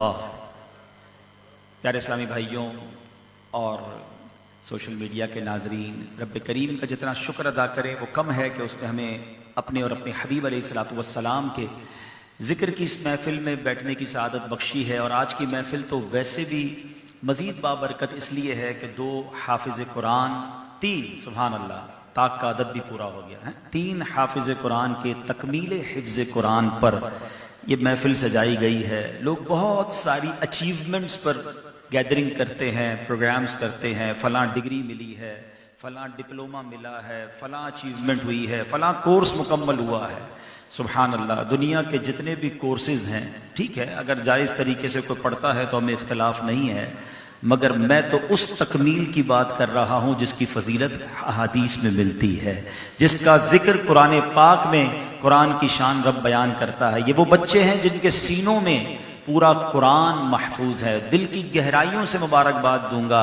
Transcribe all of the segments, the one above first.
प्यारे इस्लामी भाइयों और सोशल मीडिया के नाजरीन, रब करीम का जितना शुक्र अदा करें वो कम है कि उसने हमें अपने और अपने हबीब अलैहिस्सलातु वस्सलाम के ज़िक्र की इस महफ़िल में बैठने की सआदत बख्शी है। और आज की महफ़िल तो वैसे भी मज़ीद बाबरकत इसलिए है कि दो हाफिज़ कुरान, तीन, सुभान अल्लाह, ताक का अदद भी पूरा हो गया है, तीन हाफिज़ कुरान के तकमील हिफ्ज़ कुरान पर ये महफिल सजाई गई है। लोग बहुत सारी अचीवमेंट्स पर गैदरिंग करते हैं, प्रोग्राम्स करते हैं, फलां डिग्री मिली है, फलां डिप्लोमा मिला है, फलां अचीवमेंट हुई है, फलां कोर्स मुकम्मल हुआ है। सुभान अल्लाह, दुनिया के जितने भी कोर्सेज हैं, ठीक है, अगर जायज़ तरीके से कोई पढ़ता है तो हमें इख्तलाफ नहीं है, मगर मैं तो उस तकमील की बात कर रहा हूं जिसकी फजीलत अहादीस में मिलती है, जिसका जिक्र कुरान पाक में कुरान की शान रब बयान करता है। ये वो बच्चे हैं जिनके सीनों में पूरा कुरान महफूज है। दिल की गहराइयों से मुबारकबाद दूंगा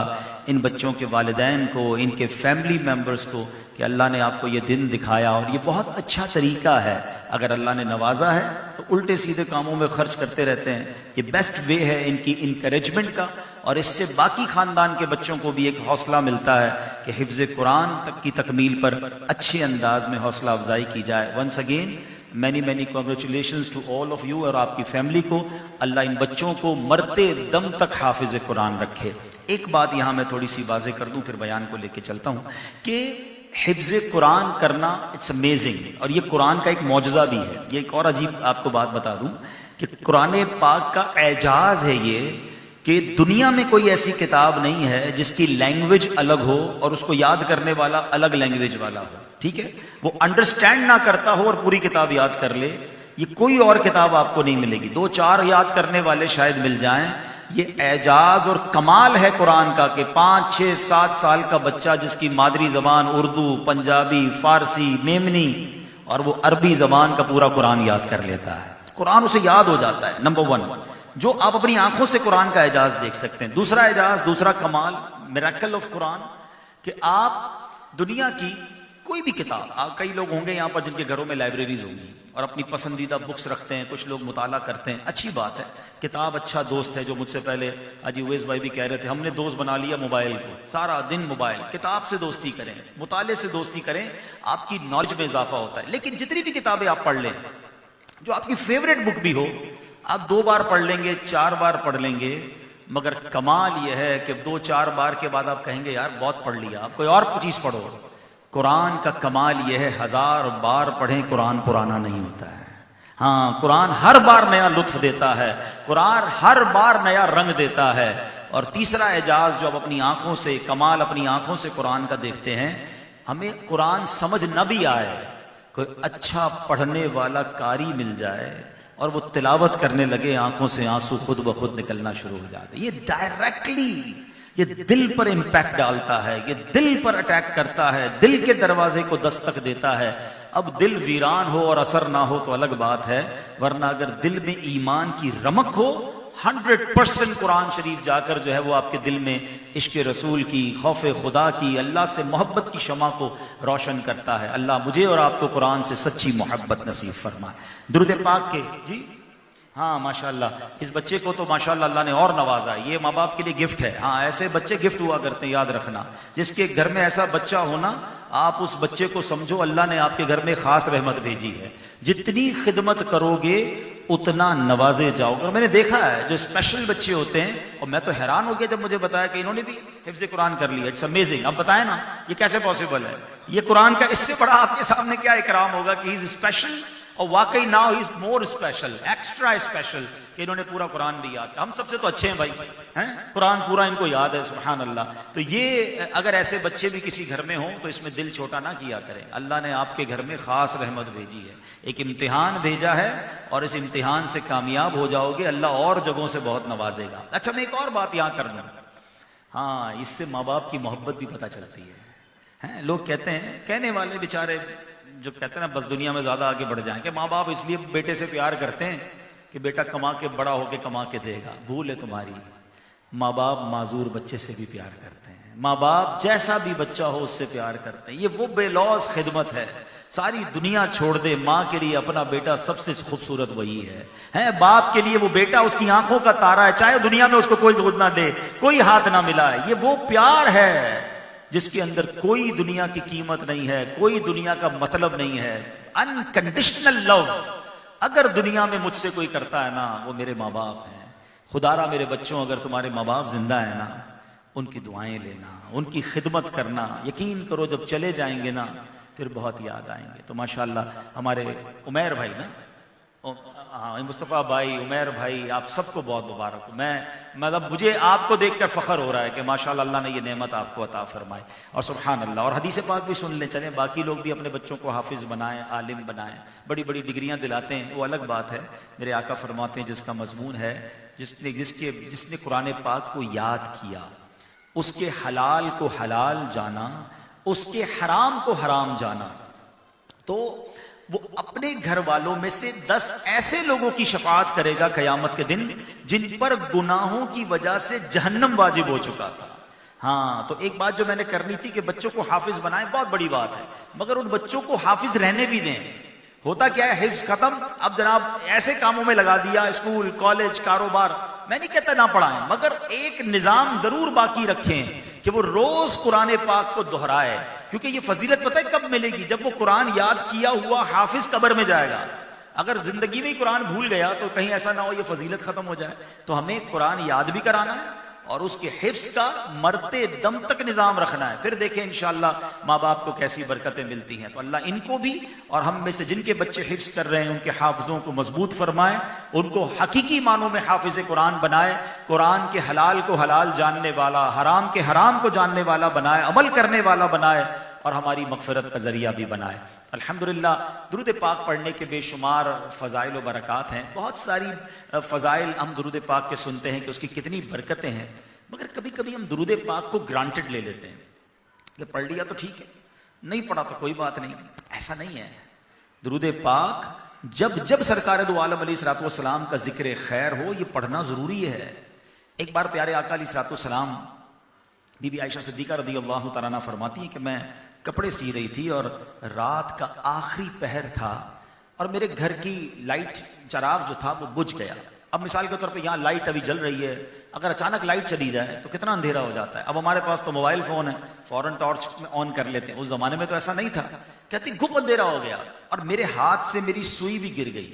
इन बच्चों के वालिदैन को, इनके फैमिली मेम्बर्स को कि अल्लाह ने आपको ये दिन दिखाया। और ये बहुत अच्छा तरीका है, अगर अल्लाह ने नवाजा है तो उल्टे सीधे कामों में खर्च करते रहते हैं। ये बेस्ट वे है इनकी इंकरेजमेंट का, और इससे बाकी खानदान के बच्चों को भी एक हौसला मिलता है कि हिफ्ज़ कुरान तक की तकमील पर अच्छे अंदाज में हौसला अफजाई की जाए। Once again many many congratulations to all of you और आपकी फैमिली को। अल्लाह इन बच्चों को मरते दम तक हाफिज कुरान रखे। एक बात यहाँ मैं थोड़ी सी वाज़ेह कर दूं, फिर बयान को लेके चलता हूँ कि हिफ्ज़ कुरान करना इट्स अमेजिंग, और ये कुरान का एक मौजज़ा भी है। ये एक और अजीब आपको बात बता दूं कि कुरान पाक का एजाज है ये कि दुनिया में कोई ऐसी किताब नहीं है जिसकी लैंग्वेज अलग हो और उसको याद करने वाला अलग लैंग्वेज वाला हो। ठीक है, वो अंडरस्टैंड ना करता हो और पूरी किताब याद कर ले, ये कोई और किताब आपको नहीं मिलेगी। दो चार याद करने वाले शायद मिल जाएं। ये एजाज और कमाल है कुरान का कि 5, 6, 7 साल का बच्चा जिसकी मादरी जबान उर्दू, पंजाबी, फारसी, मेमनी और वो अरबी जबान का पूरा कुरान याद कर लेता है। कुरान उसे याद हो जाता है। नंबर 1 जो आप अपनी आंखों से कुरान का एजाज देख सकते हैं। दूसरा एजाज, दूसरा कमाल, मिरेकल ऑफ कुरान, कि आप दुनिया की कोई भी किताब, आप कई लोग होंगे यहाँ पर जिनके घरों में लाइब्रेरीज होंगी और अपनी पसंदीदा बुक्स रखते हैं, कुछ लोग मुताला करते हैं, अच्छी बात है। किताब अच्छा दोस्त है। जो मुझसे पहले अजी उवैस भाई भी कह रहे थे, हमने दोस्त बना लिया मोबाइल को, सारा दिन मोबाइल। किताब से दोस्ती करें, मुताले से दोस्ती करें, आपकी नॉलेज में इजाफा होता है। लेकिन जितनी भी किताबें आप पढ़ लें, जो आपकी फेवरेट बुक भी हो, आप 2 बार पढ़ लेंगे, 4 बार पढ़ लेंगे, मगर कमाल यह है कि 2-4 बार के बाद आप कहेंगे यार बहुत पढ़ लिया, आप कोई और चीज पढ़ो। कुरान का कमाल यह है, 1000 बार पढ़ें कुरान पुराना नहीं होता है। हाँ, कुरान हर बार नया लुत्फ देता है, कुरान हर बार नया रंग देता है। और तीसरा एजाज जो आप अपनी आंखों से, कमाल अपनी आंखों से कुरान का देखते हैं, हमें कुरान समझ न भी आए, कोई अच्छा पढ़ने वाला कारी मिल जाए और वो तिलावत करने लगे, आंखों से आंसू खुद ब खुद निकलना शुरू हो जाते। ये डायरेक्टली ये दिल पर इंपैक्ट डालता है, ये दिल पर अटैक करता है, दिल के दरवाजे को दस्तक देता है। अब दिल वीरान हो और असर ना हो तो अलग बात है, वरना अगर दिल में ईमान की रमक हो, 100% कुरान शरीफ जाकर जो है वो आपके दिल में इश्क रसूल की, खौफ खुदा की, अल्लाह से मोहब्बत की शमा को रोशन करता है। अल्लाह मुझे और आपको कुरान से सच्ची मोहब्बत नसीब फरमाए। दुरूद पाक के जी, हाँ माशाल्लाह, इस बच्चे को तो माशाल्लाह अल्लाह ने और नवाजा। ये माँ बाप के लिए गिफ्ट है। हाँ, ऐसे बच्चे गिफ्ट हुआ करते हैं, याद रखना। जिसके घर में ऐसा बच्चा होना, आप उस बच्चे को समझो अल्लाह ने आपके घर में खास रहमत भेजी है। जितनी खिदमत करोगे उतना नवाजे जाओगे। और मैंने देखा है जो स्पेशल बच्चे होते हैं, और मैं तो हैरान हो गया जब मुझे बताया कि इन्होंने भी हिफ्ज़ कुरान कर लिया। It's amazing. अब बताएं ना ये कैसे पॉसिबल है। ये कुरान का इससे बड़ा आपके सामने क्या इकराम होगा कि ही इज स्पेशल, और वाकई now he is more special, extra special, कि इन्होंने पूरा कुरान भी याद। हम सबसे तो अच्छे हैं भाई, हैं, कुरान पूरा इनको याद है, सुभान अल्लाह। तो ये अगर ऐसे बच्चे भी किसी घर में हों तो इसमें दिल छोटा ना किया करें। अल्लाह ने आपके घर में खास रहमत भेजी है, एक इम्तिहान भेजा है, और इस इम्तिहान से कामयाब हो जाओगे, अल्लाह और जगहों से बहुत नवाजेगा। अच्छा, मैं एक और बात यहाँ कर दूं। हाँ, इससे माँ बाप की मोहब्बत भी पता चलती है। लोग कहते हैं, कहने वाले बेचारे जो कहते हैं ना बस दुनिया में ज्यादा आगे बढ़ जाएं, कि माँ बाप इसलिए बेटे से प्यार करते हैं कि बेटा कमा के बड़ा होके कमा के देगा। भूल है तुम्हारी। माँ बाप माजूर बच्चे से भी प्यार करते हैं, माँ बाप जैसा भी बच्चा हो उससे प्यार करते हैं। ये वो बेलौस खिदमत है, सारी दुनिया छोड़ दे, माँ के लिए अपना बेटा सबसे खूबसूरत वही है बाप के लिए वो बेटा उसकी आंखों का तारा है, चाहे दुनिया में उसको कोई गोद ना दे, कोई हाथ ना मिलाए। ये वो प्यार है जिसके अंदर कोई दुनिया की कीमत नहीं है, कोई दुनिया का मतलब नहीं है। अनकंडीशनल लव अगर दुनिया में मुझसे कोई करता है ना, वो मेरे माँ बाप हैं। खुदारा मेरे बच्चों, अगर तुम्हारे माँ बाप जिंदा है ना, उनकी दुआएं लेना, उनकी खिदमत करना। यकीन करो जब चले जाएंगे ना फिर बहुत याद आएंगे। तो माशाल्लाह हमारे उमैर भाई ना, हाँ मुस्तफ़ा भाई, उमैर भाई, आप सबको बहुत मुबारक हो। मतलब मुझे आपको देखकर फख्र हो रहा है कि माशाल्लाह अल्लाह ने ये नेमत आपको अता फरमाई। और सुभान अल्लाह, और हदीस पाक भी सुन ले चले, बाकी लोग भी अपने बच्चों को हाफिज बनाएं, आलिम बनाएं, बड़ी बड़ी डिग्रियां दिलाते हैं, वो अलग बात है। मेरे आका फरमाते हैं जिसका मजमून है, जिसने कुरान पाक को याद किया, उसके हलाल को हलाल जाना, उसके हराम को हराम जाना, तो वो अपने घर वालों में से 10 ऐसे लोगों की शफाअत करेगा कयामत के दिन जिन पर गुनाहों की वजह से जहन्नम वाजिब हो चुका था। हाँ, तो एक बात जो मैंने करनी थी कि बच्चों को हाफिज बनाए, बहुत बड़ी बात है, मगर उन बच्चों को हाफिज रहने भी दें। होता क्या है, हिफ्ज खत्म, अब जनाब ऐसे कामों में लगा दिया, स्कूल कॉलेज कारोबार। मैं नहीं कहता ना पढ़ाएं, मगर एक निजाम जरूर बाकी रखें कि वो रोज कुरान पाक को दोहराए, क्योंकि ये फजीलत पता है कब मिलेगी, जब वो कुरान याद किया हुआ हाफिज कब्र में जाएगा। अगर जिंदगी में ही कुरान भूल गया तो कहीं ऐसा ना हो ये फजीलत खत्म हो जाए। तो हमें कुरान याद भी कराना है और उसके हिफ्ज का मरते दम तक निजाम रखना है। फिर देखें इंशाअल्लाह माँ बाप को कैसी बरकतें मिलती हैं। तो अल्लाह इनको भी और हम में से जिनके बच्चे हिफ्ज कर रहे हैं उनके हाफिजों को मजबूत फरमाए, उनको हकीकी मानों में हाफिज कुरान बनाए, कुरान के हलाल को हलाल जानने वाला, हराम के हराम को जानने वाला बनाए, अमल करने वाला बनाए और हमारी मगफिरत का जरिया भी बनाए। अल्हम्दुलिल्लाह, दुरूद पाक पढ़ने के बेशुमार फ़ज़ाइल व बरक़ात हैं। बहुत सारी फ़ज़ाइल हम दुरूद पाक के सुनते हैं कि उसकी कितनी बरकतें हैं, मगर कभी कभी हम दुरूद पाक को ग्रांटेड ले लेते हैं कि पढ़ लिया तो ठीक है, नहीं पढ़ा तो कोई बात नहीं। ऐसा नहीं है। दुरूद पाक जब जब सरकार दो आलम अलैहिस्सलातु वस्सलाम का जिक्र खैर हो, ये पढ़ना ज़रूरी है। एक बार प्यारे आका अलैहिस्सलातु वस्सलाम, बीबी आयशा सिद्दीक़ा रज़ियल्लाहु तआला अन्हा फरमाती हैं कि मैं कपड़े सी रही थी और रात का आखिरी पहर था और मेरे घर की लाइट चिराग जो था वो बुझ गया। अब मिसाल के तौर पे यहाँ लाइट अभी जल रही है, अगर अचानक लाइट चली जाए तो कितना अंधेरा हो जाता है। अब हमारे पास तो मोबाइल फोन है, फौरन टॉर्च में ऑन कर लेते हैं, उस जमाने में तो ऐसा नहीं था। कहती गुप अंधेरा हो गया और मेरे हाथ से मेरी सुई भी गिर गई।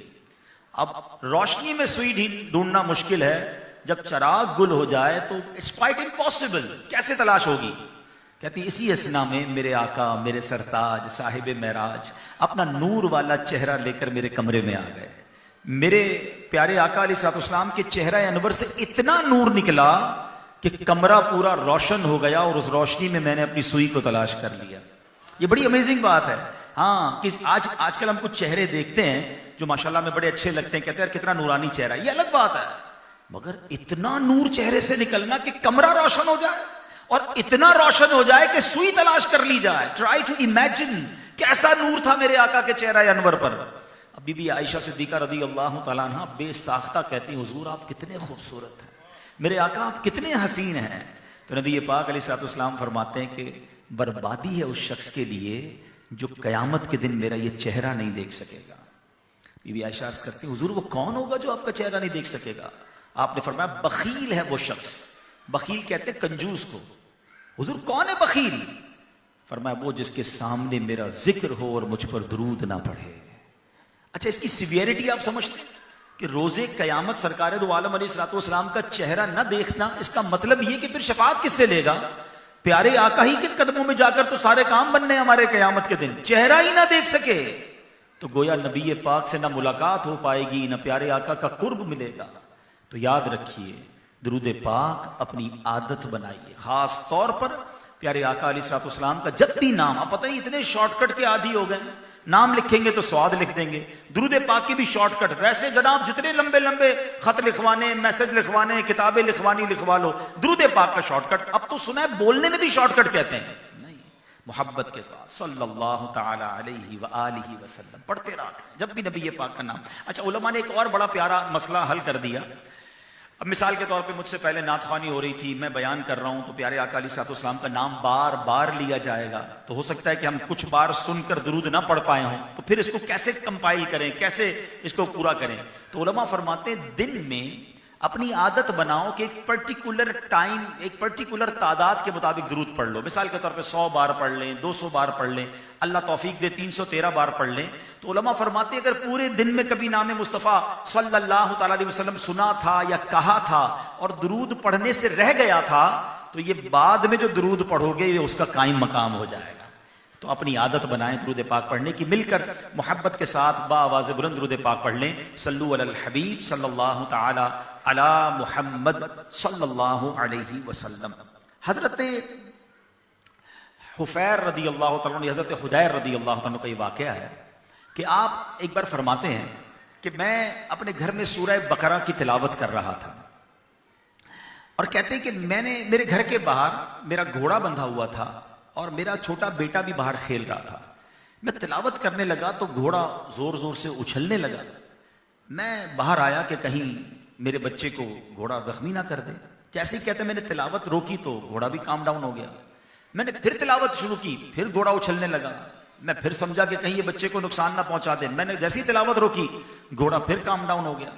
अब रोशनी में सुई ढूंढना मुश्किल है, जब चिराग गुल हो जाए तो इट्स क्वाइट इम्पॉसिबल, कैसे तलाश होगी। कहती इसी असना में मेरे आका, मेरे सरताज साहिब मेराज अपना नूर वाला चेहरा लेकर मेरे कमरे में आ गए। मेरे प्यारे आका अलैहिस्सलाम के चेहरा अनवर से इतना नूर निकला कि कमरा पूरा रोशन हो गया और उस रोशनी में मैंने अपनी सुई को तलाश कर लिया। ये बड़ी अमेजिंग बात है। हाँ, कि आजकल हम कुछ चेहरे देखते हैं जो माशाल्लाह में बड़े अच्छे लगते हैं, कहते हैं यार कितना नूरानी चेहरा, ये अलग बात है, मगर इतना नूर चेहरे से निकलना कि कमरा रोशन हो जाए और इतना रोशन हो जाए कि सुई तलाश कर ली जाए। ट्राई टू इमेजिन कैसा नूर था मेरे आका के चेहरा अनवर पर। अब बीबी आयशा सिद्दीक़ा रज़ियल्लाहु तआला अन्हा बेसाख्ता कहती, हुजूर आप कितने खूबसूरत हैं, मेरे आका आप कितने हसीन हैं। तो नबी पाक अलैहिस्सलाम फरमाते हैं कि बर्बादी है उस शख्स के लिए जो कयामत के दिन मेरा ये चेहरा नहीं देख सकेगा। बीबी आयशा अर्ज़ करती, हुजूर वो कौन होगा जो आपका चेहरा नहीं देख सकेगा। आपने फरमाया बखील है वो शख्स। बखील कहते कंजूस को। हुजूर कौन है बखील? फरमाया वो जिसके सामने मेरा जिक्र हो और मुझ पर दुरूद ना पढ़े। अच्छा, इसकी सिवियरिटी आप समझते हैं कि रोजे कयामत सरकार दो आलम अलैहिस्सलातु वस्सलाम का चेहरा न देखना, इसका मतलब ये कि फिर शफाअत किससे लेगा? प्यारे आका ही के कदमों में जाकर तो सारे काम बनने हमारे कयामत के दिन। चेहरा ही ना देख सके तो गोया नबी पाक से ना मुलाकात हो पाएगी, ना प्यारे आका का कुर्ब मिलेगा। तो याद रखिए, दुरूद पाक अपनी आदत बनाइए। खास तौर पर प्यारे आका अलैहिस्सलातु वस्सलाम का जब भी नाम, आप पता ही इतने शॉर्टकट के आदी हो गए, नाम लिखेंगे तो स्वाद लिख देंगे। दुरूद पाक की भी शॉर्टकट। वैसे जनाब जितने लंबे लंबे खत लिखवाने, मैसेज लिखवाने, किताबें लिखवानी लिखवा लो, दुरूद पाक का शॉर्टकट। अब तो सुना है बोलने में भी शॉर्टकट कहते हैं। नहीं, मोहब्बत के साथ सल्लल्लाहु ताला अलैहि व आलिहि वसल्लम पढ़ते रहा जब भी नबी पाक का नाम। अच्छा, उलमा ने एक और बड़ा प्यारा मसला हल कर दिया। अब मिसाल के तौर पे मुझसे पहले नात ख्वानी हो रही थी, मैं बयान कर रहा हूं तो प्यारे आका अलैहिस्सलाम का नाम बार बार लिया जाएगा, तो हो सकता है कि हम कुछ बार सुनकर दुरूद ना पढ़ पाए हों, तो फिर इसको कैसे कंपाइल करें, कैसे इसको पूरा करें। तो उलमा फरमाते हैं दिन में अपनी आदत बनाओ कि एक पर्टिकुलर टाइम, एक पर्टिकुलर तादाद के मुताबिक दुरूद पढ़ लो। मिसाल के तौर पे 100 बार पढ़ लें, 200 बार पढ़ लें, अल्लाह तौफीक दे 313 बार पढ़ लें। तो उलमा फरमाते अगर पूरे दिन में कभी नाम मुस्तफ़ा सल्लल्लाहु अलैहि वसल्लम सुना था या कहा था और दुरूद पढ़ने से रह गया था, तो ये बाद में जो दुरूद पढ़ोगे ये उसका कायम मकाम हो जाएगा। तो अपनी आदत बनाएं दुरूद पाक पढ़ने की, मिलकर मोहब्बत के साथ बाआवाज़ बुलंद दुरूद पाक पढ़ लें। सल्लु अलल हबीब सल्लल्लाहु तआला अला मुहम्मद सल्लल्लाहु अलैहि वसल्लम। हजरत हुफैर रदी अल्लाह तआला अन्हु, हजरत हुदैर रदी अल्लाह तआला अन्हु का ये वाक़या है कि आप एक बार फरमाते हैं कि मैं अपने घर में सूरह बकरा की तिलावत कर रहा था और कहते हैं कि मेरे घर के बाहर मेरा घोड़ा बंधा हुआ था और मेरा छोटा बेटा भी बाहर खेल रहा था। मैं तिलावत करने लगा तो घोड़ा जोर जोर से उछलने लगा। मैं बाहर आया कि कहीं मेरे बच्चे को घोड़ा जख्मी ना कर दे। जैसे ही कहते मैंने तिलावत रोकी तो घोड़ा भी काम डाउन हो गया। मैंने फिर तिलावत शुरू की, फिर घोड़ा उछलने लगा। मैं फिर समझा कि कहीं ये बच्चे को नुकसान ना पहुंचा दे। मैंने जैसी तिलावत रोकी घोड़ा फिर काम डाउन हो गया।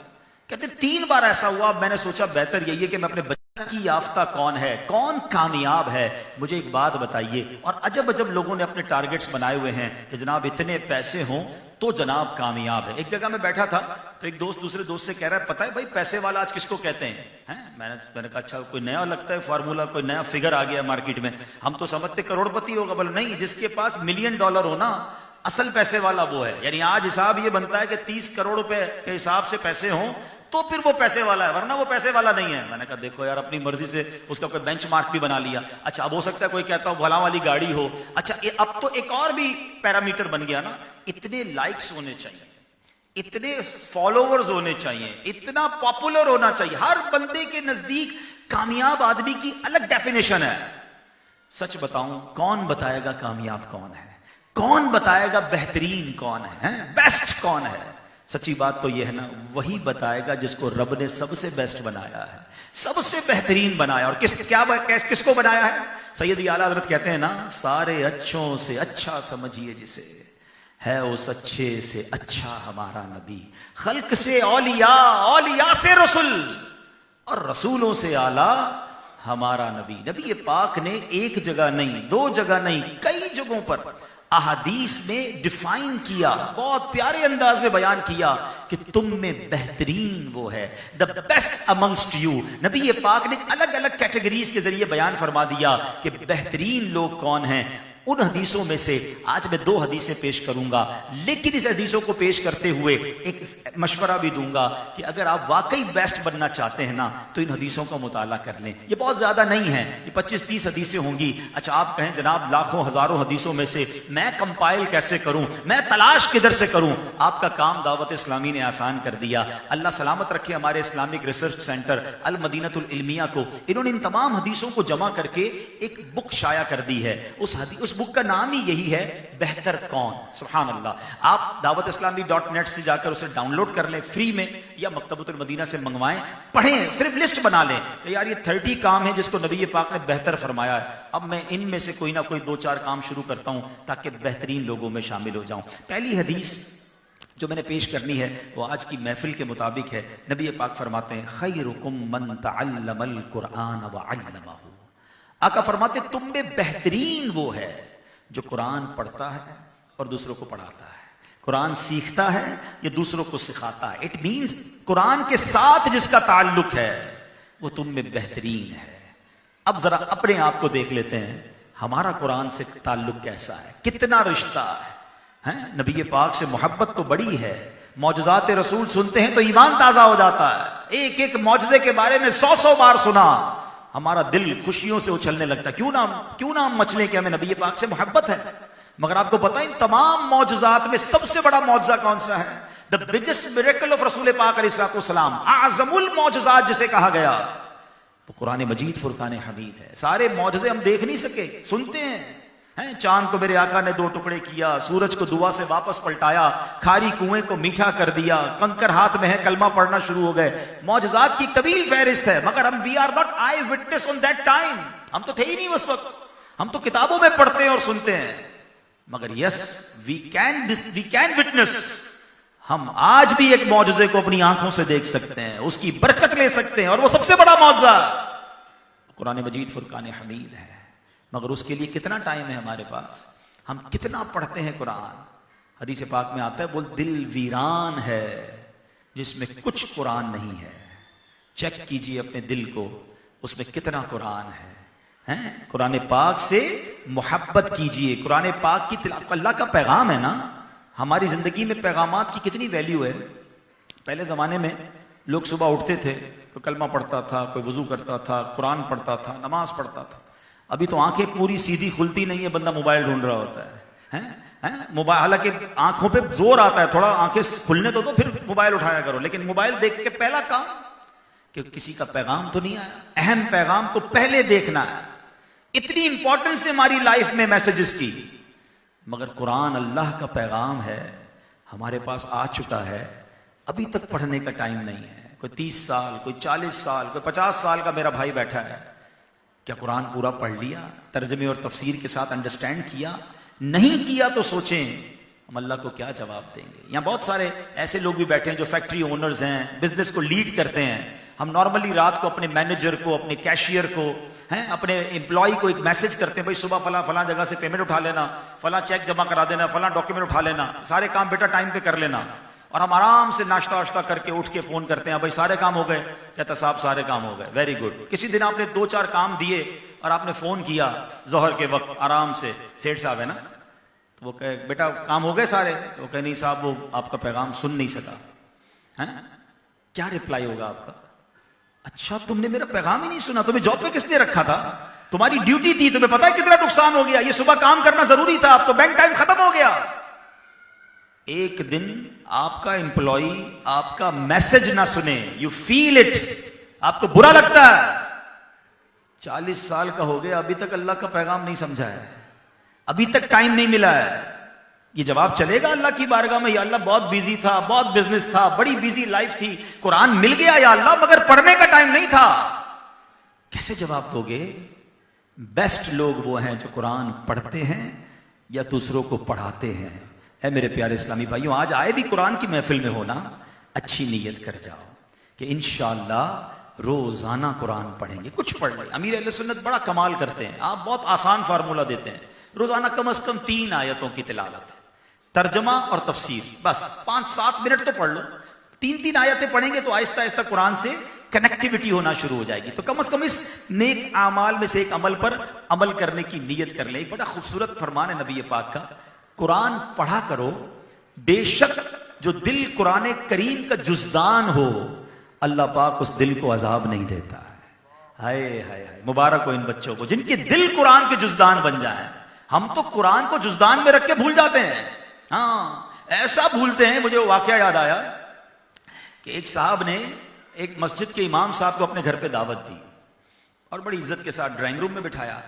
कहते 3 बार ऐसा हुआ। मैंने सोचा बेहतर यही है कि मैं अपने की याफ्ता कौन है, कौन कामयाब है, मुझे एक बात बताइए। और अजब अजब लोगों ने अपने टारगेट्स बनाए हुए हैं कि जनाब इतने पैसे हों तो जनाब कामयाब है। एक जगह मैं बैठा था तो एक दोस्त दूसरे दोस्त से कह रहा है पता है भाई पैसे वाला आज किसको कहते हैं? मैंने कहा अच्छा कोई नया लगता है फार्मूला, कोई नया फिगर आ गया मार्केट में, हम तो समझते करोड़पति होगा। बोले नहीं, जिसके पास $1 मिलियन हो ना, असल पैसे वाला वो है। यानी आज हिसाब ये बनता है कि 30 करोड़ रुपए के हिसाब से पैसे हों तो फिर वो पैसे वाला है, वरना वो पैसे वाला नहीं है। मैंने कहा देखो यार, अपनी मर्जी से उसका कोई बेंचमार्क भी बना लिया। अच्छा अब हो सकता है कोई कहता हो भला वाली गाड़ी हो। अच्छा अब तो एक और भी पैरामीटर बन गया ना, इतने लाइक्स होने चाहिए, इतने फॉलोवर्स होने चाहिए, इतना पॉपुलर होना चाहिए। हर बंदे के नजदीक कामयाब आदमी की अलग डेफिनेशन है। सच बताऊं, कौन बताएगा कामयाब कौन है, कौन बताएगा बेहतरीन कौन है, बेस्ट कौन है? सच्ची बात तो यह है ना, वही बताएगा जिसको रब ने सबसे बेस्ट बनाया है, सबसे बेहतरीन बनाया। और किसको बनाया है? सैयदी आला हज़रत कहते हैं ना, सारे अच्छों से अच्छा समझिए जिसे, है उस अच्छे से अच्छा हमारा नबी। खल्क से औलिया, औलिया से रसूल, और रसूलों से आला हमारा नबी। नबी पाक ने एक जगह नहीं, 2 जगह नहीं, कई जगहों पर अहादीस में डिफाइन किया, बहुत प्यारे अंदाज में बयान किया कि तुम में बेहतरीन वो है, द बेस्ट अमंगस्ट यू। नबी पाक ने अलग अलग कैटेगरीज के जरिए बयान फरमा दिया कि बेहतरीन लोग कौन हैं। उन हदीसों में से आज मैं 2 हदीसें पेश करूंगा, लेकिन इस हदीसों को पेश करते हुए एक मशवरा भी दूंगा कि अगर आप वाकई बेस्ट बनना चाहते हैं ना तो इन हदीसों का मुताला कर लें। ये बहुत ज्यादा नहीं है, ये 25-30 हदीसें होंगी। अच्छा आप कहें जनाब लाखों हजारों हदीसों में से मैं कंपाइल कैसे करूं, मैं तलाश किधर से करूं? आपका काम दावत इस्लामी ने आसान कर दिया। अल्लाह सलामत रखे हमारे इस्लामिक रिसर्च सेंटर अल मदीनतुल इल्मिया को। इन्होंने इन तमाम हदीसों को जमा करके एक बुक शाया कर दी है। उस बुक का नाम ही यही है, बेहतर कौन। सुभान अल्लाह। आप दावतिस्लामी.net से जाकर उसे डाउनलोड कर लें फ्री में, या मकतबतुल मदीना से मंगवाएं, पढ़ें, सिर्फ लिस्ट बना लें कि यार ये 30 काम है जिसको नबी पाक ने बेहतर फरमाया है। अब मैं इनमें से कोई ना कोई 2-4 काम शुरू करता हूं ताकि बेहतरीन लोगों में शामिल हो जाऊं। पहली हदीस जो मैंने पेश करनी है वो आज की महफिल के मुताबिक है। नबी पाक फरमाते हैं खैरुकुम मन तअल्लमल कुरआन व अल्लमहु। आका फरमाते तुम में बेहतरीन वो है जो कुरान पढ़ता है और दूसरों को पढ़ाता है, कुरान सीखता है या दूसरों को सिखाता है। इट मींस कुरान के साथ जिसका ताल्लुक है वो तुम में बेहतरीन है। अब जरा अपने आप को देख लेते हैं, हमारा कुरान से ताल्लुक कैसा है, कितना रिश्ता है? नबी पाक से मोहब्बत तो बड़ी है, मौजज़ात रसूल सुनते हैं तो ईमान ताजा हो जाता है। एक एक मौजज़े के बारे में 100 बार सुना, हमारा दिल खुशियों से उछलने लगता है। क्यों ना हम मचले कि हमें नबी पाक से मोहब्बत है। मगर आपको पता है इन तमाम मौजज़ात में सबसे बड़ा मौजज़ा कौन सा है? द बिगेस्ट मिरेकल ऑफ रसूल पाक अलैहिस्सलाम, आज़मुल मौजज़ात जिसे कहा गया, वो कुरान मजीद फुरकान हमीद है। सारे मौजज़े हम देख नहीं सके, सुनते हैं, हैं। चांद को मेरे आका ने 2 टुकड़े किया, सूरज को दुआ से वापस पलटाया, खारी कुएं को मीठा कर दिया, कंकर हाथ में है कलमा पढ़ना शुरू हो गए। मौजज़ात की तवील फहरिस्त है, मगर हम we are not eyewitness on that time. हम तो थे ही नहीं उस वक्त, हम तो किताबों में पढ़ते हैं और सुनते हैं। मगर यस वी कैन विटनेस। हम आज भी एक मौजज़े को अपनी आंखों से देख सकते हैं, उसकी बरकत ले सकते हैं, और वो सबसे बड़ा मौजज़ा कुरान मजीद फुरकान हमीद है। मगर उसके लिए कितना टाइम है हमारे पास? हम कितना पढ़ते हैं कुरान? हदीस पाक में आता है, बोल दिल वीरान है जिसमें कुछ कुरान नहीं है। चेक कीजिए अपने दिल को, उसमें कितना कुरान है। हैं? कुरान पाक से मोहब्बत कीजिए। कुरान पाक की अल्लाह का पैगाम है ना। हमारी जिंदगी में पैगामात की कितनी वैल्यू है। पहले जमाने में लोग सुबह उठते थे, कोई कलमा पढ़ता था, कोई वजू करता था, कुरान पढ़ता था, नमाज पढ़ता था। अभी तो आंखें पूरी सीधी खुलती नहीं है, बंदा मोबाइल ढूंढ रहा होता है। हैं? मोबाइल, हालांकि आंखों पे जोर आता है, थोड़ा आंखें खुलने तो फिर मोबाइल उठाया करो, लेकिन मोबाइल देख के पहला काम कि किसी का पैगाम तो नहीं आया। अहम पैगाम तो पहले देखना है। इतनी इंपॉर्टेंस है हमारी लाइफ में मैसेजेस की। मगर कुरान अल्लाह का पैगाम है, हमारे पास आ चुका है, अभी तक पढ़ने का टाइम नहीं है। कोई 30 साल, कोई 40 साल, कोई 50 साल का मेरा भाई बैठा है, क्या कुरान पूरा पढ़ लिया, तर्जमे और तफसीर के साथ अंडरस्टैंड किया? नहीं किया तो सोचें हम अल्लाह को क्या जवाब देंगे। यहाँ बहुत सारे ऐसे लोग भी बैठे हैं जो फैक्ट्री ओनर्स हैं, बिजनेस को लीड करते हैं। हम नॉर्मली रात को अपने मैनेजर को, अपने कैशियर को, हैं, अपने एम्प्लॉय को एक मैसेज करते हैं, भाई सुबह फला जगह से पेमेंट उठा लेना, फला चेक जमा करा देना, फला डॉक्यूमेंट उठा लेना, सारे काम बेटा टाइम पे कर लेना। और हम आराम से नाश्ता वाश्ता करके उठ के फोन करते हैं, भाई सारे काम हो गए? कहता साहब सारे काम हो गए। Very good. किसी दिन आपने 2-4 काम दिए और आपने फोन किया जोहर के वक्त आराम से, सेठ साहब है ना, तो वो कहे बेटा काम हो गए सारे? तो वो कहे नहीं साहब, वो आपका पैगाम सुन नहीं सका। है क्या रिप्लाई होगा आपका? अच्छा तुमने मेरा पैगाम ही नहीं सुना, तुम्हें जॉब पे किसने रखा था? तुम्हारी ड्यूटी थी, तुम्हें पता है कितना नुकसान हो गया? ये सुबह काम करना जरूरी था, अब तो बैंक टाइम खत्म हो गया। एक दिन आपका एम्प्लॉय आपका मैसेज ना सुने, यू फील इट, आपको बुरा लगता है। 40 साल का हो गया, अभी तक अल्लाह का पैगाम नहीं समझा है, अभी तक टाइम नहीं मिला है। ये जवाब चलेगा अल्लाह की बारगाह में, या अल्लाह बहुत बिजी था, बहुत बिजनेस था, बड़ी बिजी लाइफ थी, कुरान मिल गया या अल्लाह, मगर पढ़ने का टाइम नहीं था। कैसे जवाब दोगे? बेस्ट लोग वो हैं जो कुरान पढ़ते हैं या दूसरों को पढ़ाते हैं। है मेरे प्यारे इस्लामी भाइयों, आज आए भी कुरान की महफिल में होना, अच्छी नीयत कर जाओ कि इंशाअल्लाह रोजाना कुरान पढ़ेंगे, कुछ पढ़ लें। अमीर अहले सुन्नत बड़ा कमाल करते हैं, आप बहुत आसान फार्मूला देते हैं, रोजाना कम से कम 3 आयतों की तिलावत, तर्जमा और तफसीर, बस 5-7 मिनट तो पढ़ लो। 3-3 आयतें पढ़ेंगे तो आहिस्ता आहिस्ता कुरान से कनेक्टिविटी होना शुरू हो जाएगी। तो कम से कम इस नेक आमाल में से एक अमल पर अमल करने की नीयत कर ले। बड़ा खूबसूरत फरमान है नबी पाक का, कुरान पढ़ा करो, बेशक जो दिल कुरान करीम का जुज़दान हो, अल्लाह पाक उस दिल को अजाब नहीं देता है। हाय हाय हाय, मुबारक हो इन बच्चों को जिनके दिल कुरान के जुज़दान बन जाए। हम तो कुरान को जुज़दान में रख के भूल जाते हैं। हाँ, ऐसा भूलते हैं। मुझे वो वाकया याद आया कि एक साहब ने एक मस्जिद के इमाम साहब को अपने घर पे दावत दी और बड़ी इज्जत के साथ ड्राइंग रूम में बिठाया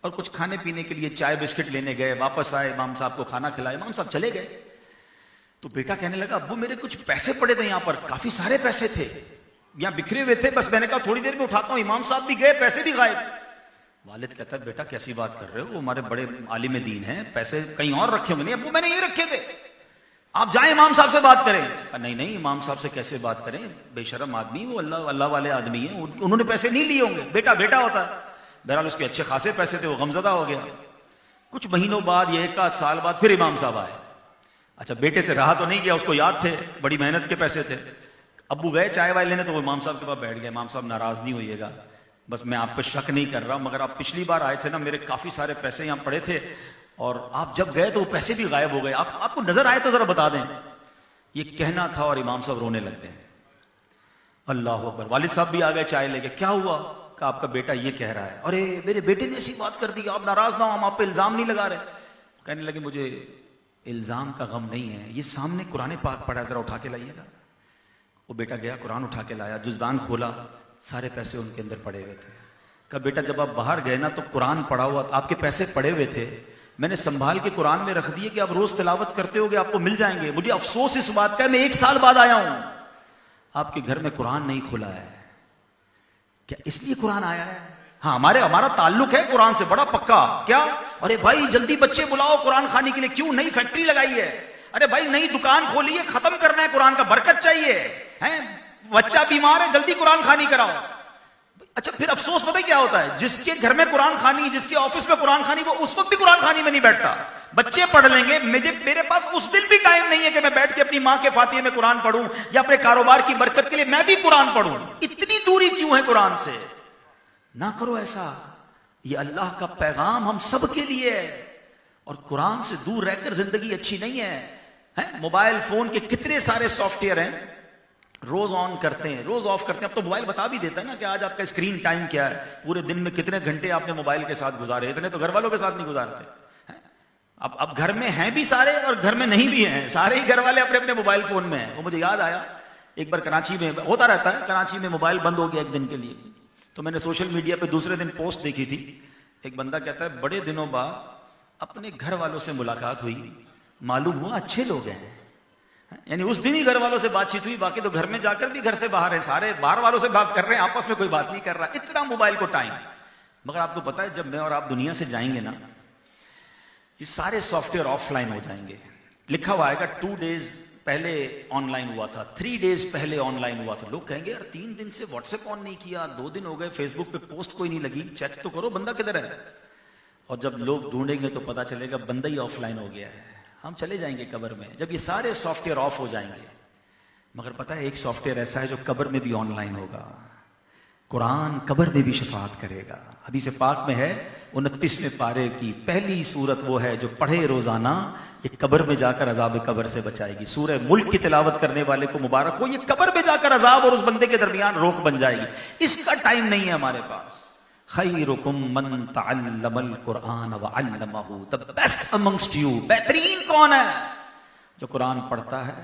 और कुछ खाने पीने के लिए चाय बिस्किट लेने गए। वापस आए, इमाम साहब को खाना खिलाया, इमाम साहब चले गए। तो बेटा कहने लगा, अब्बू मेरे कुछ पैसे पड़े थे यहाँ पर, काफी सारे पैसे थे, यहाँ बिखरे हुए थे, बस मैंने कहा थोड़ी देर में उठाता हूँ। इमाम साहब भी गए, पैसे भी गायब। वालिद कहता है, बेटा कैसी बात कर रहे हो, वो हमारे बड़े आलिम दीन हैं, पैसे कहीं और रखे होंगे। नहीं अब्बू, मैंने ये रखे थे, आप जाएं इमाम साहब से बात करें। नहीं नहीं, इमाम साहब से कैसे बात करें, बेशरम आदमी, वो अल्लाह वाले आदमी हैं, उन्होंने पैसे नहीं लिए होंगे। बेटा बेटा होता है। बहरहाल उसके अच्छे खासे पैसे थे, वो गमजदा हो गया। कुछ महीनों बाद, ये 1 साल बाद फिर इमाम साहब आए। अच्छा, बेटे से रहा तो नहीं गया, उसको याद थे, बड़ी मेहनत के पैसे थे। अब्बू गए चाय वाय लेने, तो वो इमाम साहब के पास बैठ गए। इमाम साहब, नाराज नहीं होइएगा, बस मैं आप पे शक नहीं कर रहा, मगर आप पिछली बार आए थे ना, मेरे काफी सारे पैसे यहाँ पड़े थे और आप जब गए तो वो पैसे भी गायब हो गए, आपको नजर आए तो जरा बता दें। ये कहना था और इमाम साहब रोने लगते हैं। अल्लाह अकबर। वालिद साहब भी आ गए चाय लेके। क्या हुआ? का आपका बेटा ये कह रहा है। अरे मेरे बेटे ने ऐसी बात कर दी, आप नाराज ना हो, हम आप पे इल्जाम नहीं लगा रहे। कहने लगे, मुझे इल्जाम का गम नहीं है, ये सामने कुरान पाक पढ़ा, जरा उठा के लाइएगा। वो बेटा गया, कुरान उठा के लाया, जुज़दान खोला, सारे पैसे उनके अंदर पड़े हुए थे। कहा बेटा, जब आप बाहर गए ना तो कुरान पढ़ा हुआ, आपके पैसे पड़े हुए थे, मैंने संभाल के कुरान में रख दिए कि आप रोज तिलावत करते होगे, आपको मिल जाएंगे। मुझे अफसोस इस बात का है, मैं 1 साल बाद आया हूं, आपके घर में कुरान नहीं खुला है। क्या इसलिए कुरान आया है? हाँ, हमारा ताल्लुक है कुरान से बड़ा पक्का। क्या? अरे भाई जल्दी बच्चे बुलाओ कुरान खाने के लिए। क्यों? नई फैक्ट्री लगाई है। अरे भाई नई दुकान खोली है, खत्म करना है कुरान का, बरकत चाहिए है। बच्चा बीमार है, जल्दी कुरान खानी कराओ। अच्छा, फिर अफसोस पता है क्या होता है? जिसके घर में कुरान खानी, जिसके ऑफिस में कुरान खानी, वो उस वक्त भी कुरान खानी में नहीं बैठता। बच्चे पढ़ लेंगे, मेरे पास उस दिन भी टाइम नहीं है कि मैं बैठ के अपनी मां के फातिहे में कुरान पढ़ूं या अपने कारोबार की बरकत के लिए मैं भी कुरान पढ़ूं। इतनी दूरी क्यों है कुरान से? ना करो ऐसा। ये अल्लाह का पैगाम हम सब के लिए है, और कुरान से दूर रहकर जिंदगी अच्छी नहीं है। मोबाइल फोन के कितने सारे सॉफ्टवेयर हैं, रोज ऑन करते हैं, रोज ऑफ करते हैं। अब तो मोबाइल बता भी देता है ना कि आज आपका स्क्रीन टाइम क्या है, पूरे दिन में कितने घंटे आपने मोबाइल के साथ गुजारे। इतने तो घर वालों के साथ नहीं गुजारते। अब घर में हैं भी सारे और घर में नहीं भी हैं, सारे ही घर वाले अपने अपने मोबाइल फोन में हैं। वो मुझे याद आया, एक बार कराची में होता रहता है, कराची में मोबाइल बंद हो गया एक दिन के लिए, तो मैंने सोशल मीडिया पे दूसरे दिन पोस्ट देखी थी। एक बंदा कहता है बड़े दिनों बाद अपने घर वालों से मुलाकात हुई, मालूम हुआ अच्छे लोग हैं। यानी उस दिन ही घर वालों से बातचीत हुई, बाकी तो घर में जाकर भी घर से बाहर है, सारे बाहर वालों से बात कर रहे हैं, आपस में कोई बात नहीं कर रहा। इतना मोबाइल को टाइम। मगर आपको पता है जब मैं और आप दुनिया से जाएंगे ना, ये सारे सॉफ्टवेयर ऑफलाइन हो जाएंगे। लिखा हुआ आएगा 2 डेज पहले ऑनलाइन हुआ था, 3 डेज पहले ऑनलाइन हुआ था। लोग कहेंगे यार 3 दिन से व्हाट्सएप ऑन नहीं किया, 2 दिन हो गए फेसबुक पे पोस्ट कोई नहीं लगी, चेक तो करो बंदा किधर है। और जब लोग ढूंढेंगे तो पता चलेगा बंदा ही ऑफलाइन हो गया है। हम चले जाएंगे कब्र में जब ये सारे सॉफ्टवेयर ऑफ हो जाएंगे। मगर पता है एक सॉफ्टवेयर ऐसा है जो कब्र में भी ऑनलाइन होगा। कुरान कब्र में भी शफाअत करेगा। हदीस पाक में है 29वें पारे की पहली सूरत वो है जो पढ़े रोजाना, ये कब्र में जाकर अजाब कब्र से बचाएगी। सूरह मुल्क की तिलावत करने वाले को मुबारक हो, ये कब्र में जाकर अजाब और उस बंदे के दरमियान रोक बन जाएगी। इसका टाइम नहीं है हमारे पास। खैरुकुम मन तअल्लमल कुरान व अल्लमहु, द बेस्ट अमंगस्ट यू, बेहतरीन कौन है? जो कुरान पढ़ता है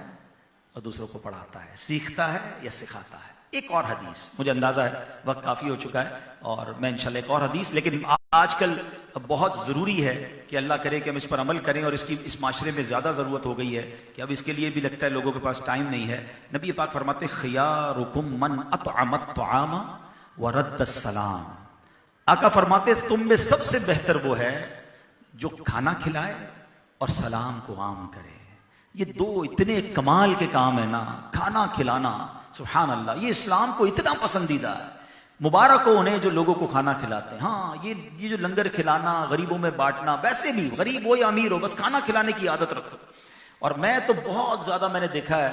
और दूसरों को पढ़ाता है, सीखता है या सिखाता है। एक और हदीस, मुझे अंदाजा है वक्त काफी हो चुका है और मैं इंशाल्लाह एक और हदीस, लेकिन आजकल बहुत जरूरी है कि अल्लाह करे कि हम इस पर अमल करें, और इसकी इस माशरे में ज्यादा जरूरत हो गई है कि अब इसके लिए भी लगता है लोगों के पास टाइम नहीं है। नबी पाक फरमाते खियारुकुम मन अतअमत तुआम व रद्दस सलाम। आका फरमाते तुम में सबसे बेहतर वो है जो खाना खिलाए और सलाम को आम करे। ये 2 इतने कमाल के काम है ना, खाना खिलाना, सुभान अल्लाह, ये इस्लाम को इतना पसंदीदा है। मुबारक हो उन्हें जो लोगों को खाना खिलाते हैं। हाँ, ये जो लंगर खिलाना, गरीबों में बांटना, वैसे भी गरीब हो या अमीर हो, बस खाना खिलाने की आदत रखो। और मैं तो बहुत ज्यादा मैंने देखा है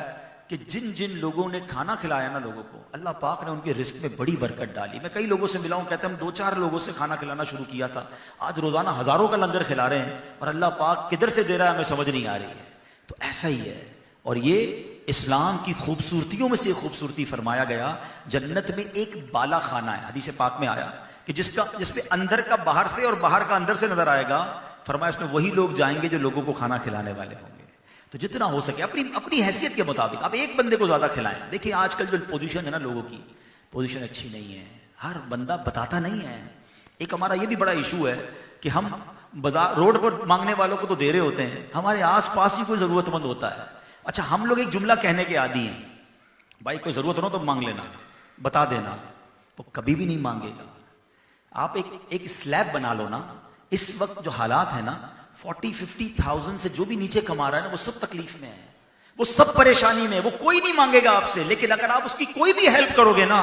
कि जिन जिन लोगों ने खाना खिलाया ना लोगों को, अल्लाह पाक ने उनके रिस्क में बड़ी बरकत डाली। मैं कई लोगों से मिला हूं, कहते हैं हम 2-4 लोगों से खाना खिलाना शुरू किया था, आज रोजाना हजारों का लंगर खिला रहे हैं, और अल्लाह पाक किधर से दे रहा है हमें समझ नहीं आ रही है। तो ऐसा ही है, और ये इस्लाम की खूबसूरतियों में से खूबसूरती फरमाया गया। जन्नत में एक बाला खाना है, हदीस पाक में आया कि जिसपे अंदर का बाहर से और बाहर का अंदर से नजर आएगा। फरमाया इसमें वही लोग जाएंगे जो लोगों को खाना खिलाने वाले होंगे। तो जितना हो सके अपनी अपनी हैसियत के मुताबिक आप एक बंदे को ज्यादा खिलाएं। देखिए आजकल जो पोजीशन है ना लोगों की, पोजीशन अच्छी नहीं है, हर बंदा बताता नहीं है। एक हमारा ये भी बड़ा इशू है कि हम बाजार रोड पर मांगने वालों को तो दे रहे होते हैं, हमारे आस पास ही कोई जरूरतमंद होता है। अच्छा, हम लोग एक जुमला कहने के आदी हैं, भाई कोई जरूरत हो तो मांग लेना, बता देना, वो कभी भी नहीं मांगेगा। आप एक स्लैब बना लो ना। इस वक्त जो हालात है ना, 40-50,000 से जो भी नीचे कमा रहा है ना, वो सब तकलीफ में है, वो सब परेशानी में, वो कोई नहीं मांगेगा आपसे, लेकिन अगर आप उसकी कोई भी हेल्प करोगे ना,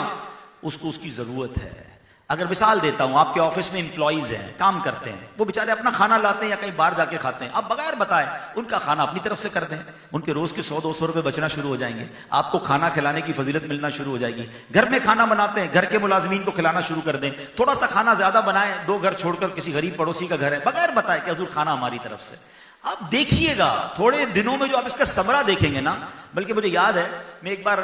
उसको उसकी जरूरत है। अगर मिसाल देता हूं, आपके ऑफिस में एम्प्लॉइज हैं, काम करते हैं, वो बेचारे अपना खाना लाते हैं या कहीं बाहर जाके खाते हैं, आप बगैर बताए उनका खाना अपनी तरफ से कर दें, उनके रोज के 100-200 रुपए बचना शुरू हो जाएंगे, आपको खाना खिलाने की फजीलत मिलना शुरू हो जाएगी। घर में खाना बनाते हैं, घर के मुलाजमीन को खिलाना शुरू कर दें, थोड़ा सा खाना ज्यादा बनाएं, 2 घर छोड़कर किसी गरीब पड़ोसी का घर है, बगैर बताए कि हुजूर खाना हमारी तरफ से। आप देखिएगा थोड़े दिनों में जो आप इसका समरा देखेंगे ना। बल्कि मुझे याद है, मैं एक बार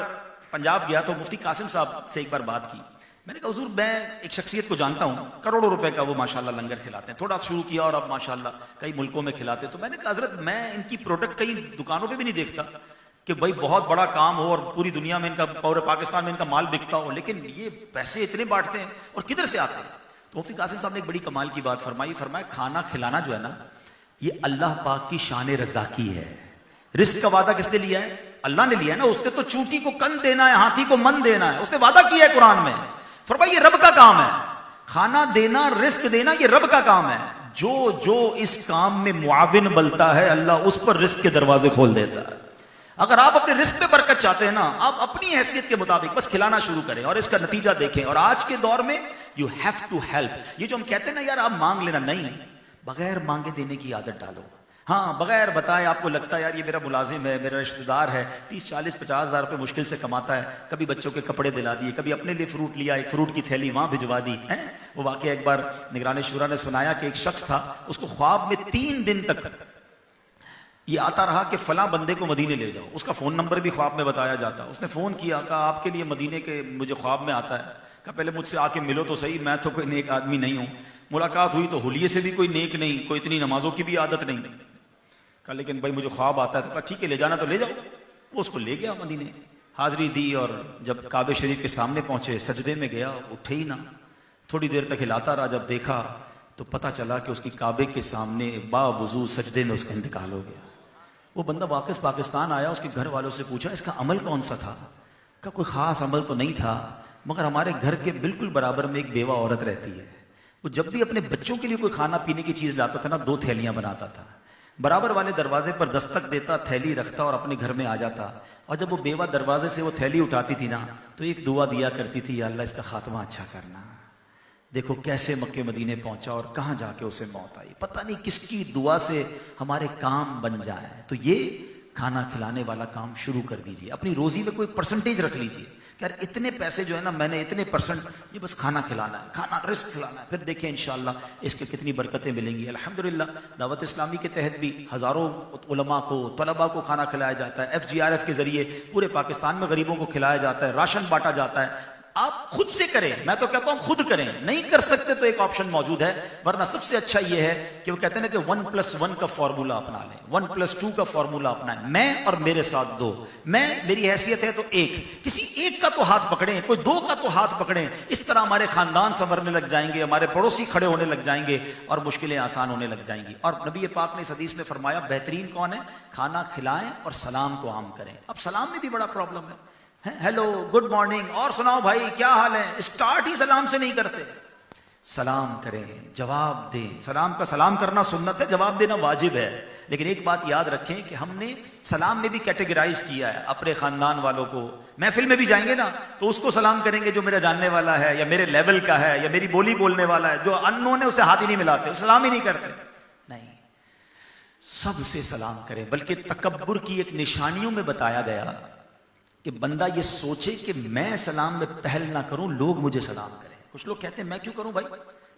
पंजाब गया तो मुफ्ती कासिम साहब से एक बार बात की। मैंने कहा हुजूर मैं एक शख्सियत को जानता हूं, करोड़ों रुपए का वो माशाल्लाह लंगर खिलाते हैं, थोड़ा शुरू किया और अब माशाल्लाह कई मुल्कों में खिलाते। तो मैंने कहा हजरत मैं इनकी प्रोडक्ट कई दुकानों पे भी नहीं देखता कि भाई बहुत बड़ा काम हो और पूरी दुनिया में इनका, पूरे पाकिस्तान में इनका माल बिकता हो, लेकिन ये पैसे इतने बांटते हैं और किधर से आते हैं। तो मुफ्ती कासिम साहब ने एक बड़ी कमाल की बात फरमाई। फरमाया खाना खिलाना जो है ना, ये अल्लाह पाक की शान रज़ाकी है। रिस्क का वादा किसने लिया है? अल्लाह ने लिया है ना। उसने तो चूंटी को कन देना है, हाथी को मन देना है, उसने वादा किया है कुरान में। फरमाया ये रब का काम है, खाना देना, रिस्क देना, ये रब का काम है। जो जो इस काम में मुआविन बनता है, अल्लाह उस पर रिस्क के दरवाजे खोल देता है। अगर आप अपने रिस्क पे बरकत चाहते हैं ना, आप अपनी हैसियत के मुताबिक बस खिलाना शुरू करें और इसका नतीजा देखें। और आज के दौर में यू हैव टू हेल्प। ये जो हम कहते हैं ना यार आप मांग लेना, नहीं, बगैर मांगे देने की आदत डालो। हाँ, बगैर बताए आपको लगता है यार ये मेरा मुलाजिम है, मेरा रिश्तेदार है, 30, 40, 50 हज़ार रुपये मुश्किल से कमाता है, कभी बच्चों के कपड़े दिला दिए, कभी अपने लिए फ्रूट लिया, एक फ्रूट की थैली वहां भिजवा दी है। वो वाकया एक बार निगरान शुरा ने सुनाया कि एक शख्स था, उसको ख्वाब में 3 दिन तक ये आता रहा कि फला बंदे को मदीने ले जाओ। उसका फोन नंबर भी ख्वाब में बताया जाता। उसने फोन किया, कहा आपके लिए मदीने के मुझे ख्वाब में आता है। कहा पहले मुझसे आके मिलो तो सही, मैं तो कोई नेक आदमी नहीं हूं। मुलाकात हुई तो हुलिये से भी कोई नेक नहीं, कोई इतनी नमाजों की भी आदत नहीं। कहा लेकिन भाई मुझे ख्वाब आता है। तो कहा ठीक है ले जाना तो ले जाओ। वो उसको ले गया मदीने, हाजिरी दी, और जब काबे शरीफ के सामने पहुंचे, सजदे में गया, उठे ही ना। थोड़ी देर तक हिलाता रहा, जब देखा तो पता चला कि उसकी काबे के सामने बावजूद सजदे में उसका इंतकाल हो गया। वो बंदा वापस पाकिस्तान आया, उसके घर वालों से पूछा इसका अमल कौन सा था? का कोई खास अमल तो नहीं था, मगर हमारे घर के बिल्कुल बराबर में एक बेवा औरत रहती है। वो जब भी अपने बच्चों के लिए कोई खाना पीने की चीज लाता था ना, 2 थैलियां बनाता था, बराबर वाले दरवाजे पर दस्तक देता, थैली रखता और अपने घर में आ जाता। और जब वो बेवा दरवाजे से वो थैली उठाती थी ना, तो एक दुआ दिया करती थी, या अल्लाह इसका खात्मा अच्छा करना। देखो कैसे मक्के मदीने पहुंचा और कहां जाके उसे मौत आई। पता नहीं किसकी दुआ से हमारे काम बन जाए। तो ये खाना खिलाने वाला काम शुरू कर दीजिए। अपनी रोजी में कोई परसेंटेज रख लीजिए कि यार इतने पैसे जो है ना, मैंने इतने परसेंट ये बस खाना खिलाना है, खाना रिस्क खिलाना है। फिर देखिए इंशाअल्लाह इसके कितनी बरकतें मिलेंगी। अल्हम्दुलिल्लाह दावत इस्लामी के तहत भी हजारों उलमा को, तलबा को खाना खिलाया जाता है। FGRF के जरिए पूरे पाकिस्तान में गरीबों को खिलाया जाता है, राशन बांटा जाता है। आप खुद से करें, मैं तो कहता हूं खुद करें। नहीं कर सकते तो एक ऑप्शन मौजूद है, वरना सबसे अच्छा यह है कि वो कहते हैं ना कि 1+1 का फॉर्मूला अपना लें, 1+2 का फॉर्मूला अपनाएं। मैं और मेरे साथ 2, मैं मेरी हैसियत है तो 1, किसी एक का तो हाथ पकड़ें, कोई 2 का तो हाथ पकड़ें। इस तरह हमारे खानदान संवरने लग जाएंगे, हमारे पड़ोसी खड़े होने लग जाएंगे और मुश्किलें आसान होने लग जाएंगी। और नबी पाक ने इस हदीस में फरमाया बेहतरीन कौन है? खाना खिलाएं और सलाम को आम करें। अब सलाम में भी बड़ा प्रॉब्लम है, हेलो, गुड मॉर्निंग, और सुनाओ भाई क्या हाल है, स्टार्ट ही सलाम से नहीं करते। सलाम करें, जवाब दें। सलाम का सलाम करना सुन्नत है, जवाब देना वाजिब है। लेकिन एक बात याद रखें कि हमने सलाम में भी कैटेगराइज किया है अपने खानदान वालों को। महफिल में भी जाएंगे ना तो उसको सलाम करेंगे जो मेरा जानने वाला है या मेरे लेवल का है या मेरी बोली बोलने वाला है। जो अननोन है उसे हाथ ही नहीं मिलाते, सलाम ही नहीं करते। नहीं, सबसे सलाम करें। बल्कि तकब्बुर की एक निशानियों में बताया गया कि बंदा ये सोचे कि मैं सलाम में पहल ना करूं, लोग मुझे सलाम करें। कुछ लोग कहते हैं मैं क्यों करूं भाई,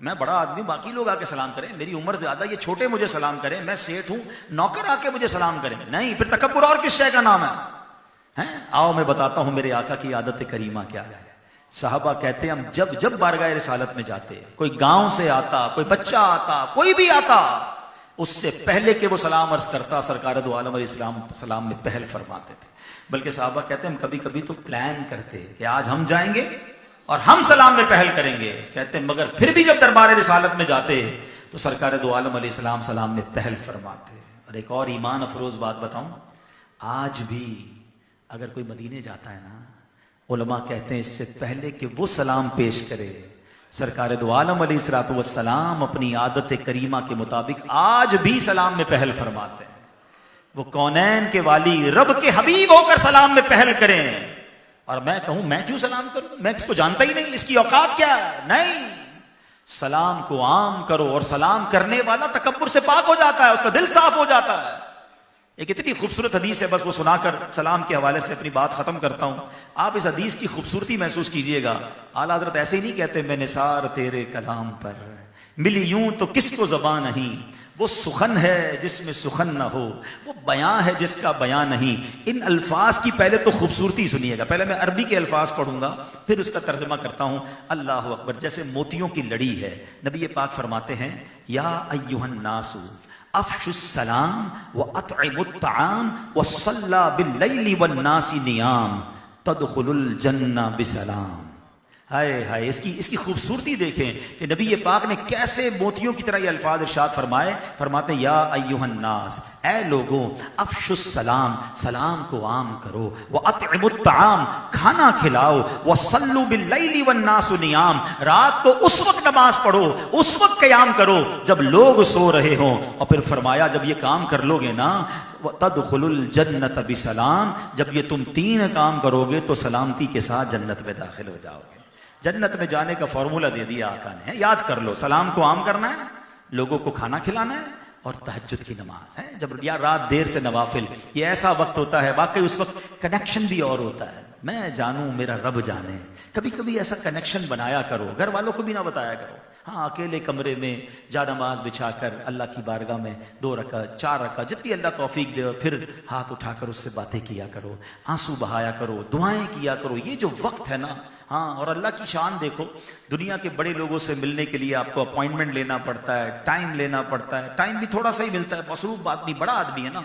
मैं बड़ा आदमी, बाकी लोग आके सलाम करें, मेरी उम्र ज्यादा, ये छोटे मुझे सलाम करें, मैं सेठ हूं, नौकर आके मुझे सलाम करें। नहीं, फिर तकब्बुर और किस शय का नाम है? आओ मैं बताता हूं मेरे आका की आदत करीमा क्या है। साहबा कहते हैं हम जब जब बारगाह रिसालत में जाते, कोई गांव से आता, कोई बच्चा आता, कोई भी आता, उससे पहले कि वो सलाम अर्ज करता, सरकार दो आलम अलैहिस्सलाम सलाम में पहल फरमाते थे। बल्कि साहबा कहते हैं हम कभी कभी तो प्लान करते कि आज हम जाएंगे और हम सलाम में पहल करेंगे। कहते हैं मगर फिर भी जब दरबार रिसालत में जाते तो सरकार दो आलम अलैहिस्सलाम सलाम में पहल फरमाते। और एक और ईमान अफरोज बात बताऊं, आज भी अगर कोई मदीने जाता है ना, उलमा कहते हैं इससे पहले कि वो सलाम पेश करे, सरकार दो आलम अलैहिस्सलातु वस्सलाम अपनी आदत करीमा के मुताबिक आज भी सलाम में पहल फरमाते हैं। वो कौनैन के वाली रब के हबीब होकर सलाम में पहल करें। और मैं कहूं मैं क्यों सलाम करूं, मैं इसको जानता ही नहीं, इसकी औकात क्या है? नहीं, सलाम को आम करो और सलाम करने वाला तकब्बुर से पाक हो जाता है, उसका दिल साफ हो जाता है। एक इतनी खूबसूरत हदीस है, बस वो सुनाकर सलाम के हवाले से अपनी बात खत्म करता हूं। आप इस हदीस की खूबसूरती महसूस कीजिएगा। आला हज़रत ऐसे ही नहीं कहते मैं निसार तेरे कलाम पर, मिली यूं तो किसको ज़बान नहीं, वो सुखन है जिसमें सुखन ना हो, वो बयां है जिसका बयां नहीं। इन अल्फाज की पहले तो खूबसूरती सुनिएगा। पहले मैं अरबी के अल्फाज पढ़ूंगा, फिर उसका तर्जमा करता हूं। अल्लाह अकबर। जैसे मोतियों की लड़ी है, नबी पाक फरमाते हैं या अय्युहन नासु अफशुस सलाम व अतइमुत ताम व सल्ला बिल लैली वन नासी नियाम तदखुलुल जन्ना बिसलाम। हाय हाय, इसकी खूबसूरती देखें कि नबी ये पाक ने कैसे मोतियों की तरह ये अल्फाज इरशाद फरमाते हैं, या अय्युहन नास, ऐ लोगों, अफशुस सलाम, सलाम को आम करो, व अतइमुत ताम, खाना खिलाओ, व सल्लु बिल्लैलि वन नासु नियाम, रात को उस वक्त नमाज पढ़ो, उस वक्त क़याम करो जब लोग सो रहे हों। और फिर फरमाया जब ये काम कर लोगे ना, तदखुलुल जन्नत बिसलाम, जब ये तुम 3 काम करोगे तो सलामती के साथ जन्नत में दाखिल हो जाओगे। जन्नत में जाने का फॉर्मूला दे दिया आका ने, याद कर लो, सलाम को आम करना है, लोगों को खाना खिलाना है, और तहज्जुद की नमाज है, जब या रात देर से नवाफिल, ये ऐसा वक्त होता है वाकई उस वक्त कनेक्शन भी और होता है। मैं जानूं मेरा रब जाने, कभी कभी ऐसा कनेक्शन बनाया करो, घर वालों को भी ना बताया करो। हाँ, अकेले कमरे में जा नमाज बिछाकर अल्लाह की बारगाह में 2 रकात 4 रकात जितनी अल्लाह तौफीक दे, फिर हाथ उठाकर उससे बातें किया करो, आंसू बहाया करो, दुआएं किया करो। ये जो वक्त है ना, हाँ, और अल्लाह की शान देखो, दुनिया के बड़े लोगों से मिलने के लिए आपको अपॉइंटमेंट लेना पड़ता है, टाइम लेना पड़ता है, टाइम भी थोड़ा सा ही मिलता है, मसरूफ आदमी, बड़ा आदमी है ना।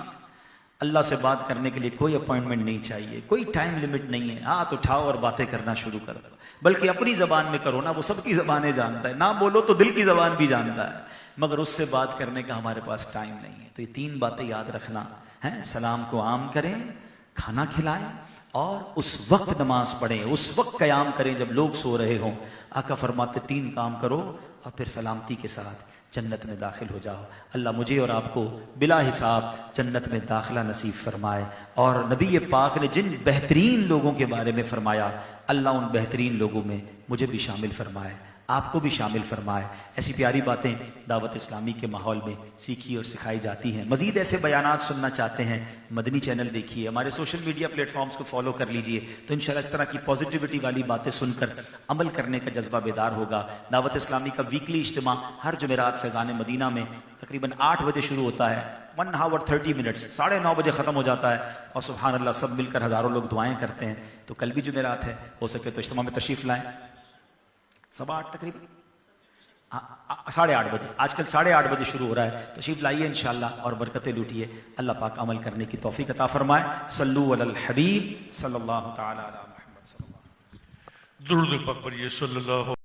अल्लाह से बात करने के लिए कोई अपॉइंटमेंट नहीं चाहिए, कोई टाइम लिमिट नहीं है, हाथ उठाओ और बातें करना शुरू कर दो, बल्कि अपनी जबान में करो ना, वो सबकी जबानें जानता है, ना बोलो तो दिल की जबान भी जानता है, मगर उससे बात करने का हमारे पास टाइम नहीं है। तो ये 3 बातें याद रखना है, सलाम को आम करें, खाना खिलाएं, और उस वक्त नमाज पढ़ें, उस वक्त क़याम करें जब लोग सो रहे हों। आका फरमाते 3 काम करो और फिर सलामती के साथ जन्नत में दाखिल हो जाओ। अल्लाह मुझे और आपको बिला हिसाब जन्नत में दाखिला नसीब फरमाए। और नबी पाक ने जिन बेहतरीन लोगों के बारे में फरमाया, अल्लाह उन बेहतरीन लोगों में मुझे भी शामिल फरमाए, आपको भी शामिल फरमाए। ऐसी प्यारी बातें दावत इस्लामी के माहौल में सीखी और सिखाई जाती हैं। मजीद ऐसे बयानात सुनना चाहते हैं, मदनी चैनल देखिए, हमारे सोशल मीडिया प्लेटफॉर्म्स को फॉलो कर लीजिए, तो इंशाल्लाह इस तरह की पॉजिटिविटी वाली बातें सुनकर अमल करने का जज्बा बेदार होगा। दावत इस्लामी का वीकली इज्तिमा हर जुमेरात फैज़ान मदीना में तकरीबन 8 बजे शुरू होता है, 1 hour 30 minutes, 9:30 बजे ख़त्म हो जाता है, और सुभान अल्लाह सब मिलकर हज़ारों लोग दुआएं करते हैं। तो कल भी जुमेरात है, हो सके तो इज्तिमा में तशरीफ़ लाएं, 8:15 तकरीबन 8:30 बजे, आजकल 8:30 बजे शुरू हो रहा है। तशरीफ लाइए इंशाअल्लाह और बरकतें लूटिए। अल्लाह पाक अमल करने की तौफीक अता फरमाए। सल्लु अलल हबीब सल्लल्लाहु तआला अला मुहम्मद सल्लल्लाहु अलैहि वसल्लम। दुरूद पाक पढ़िए सल्लल्लाहु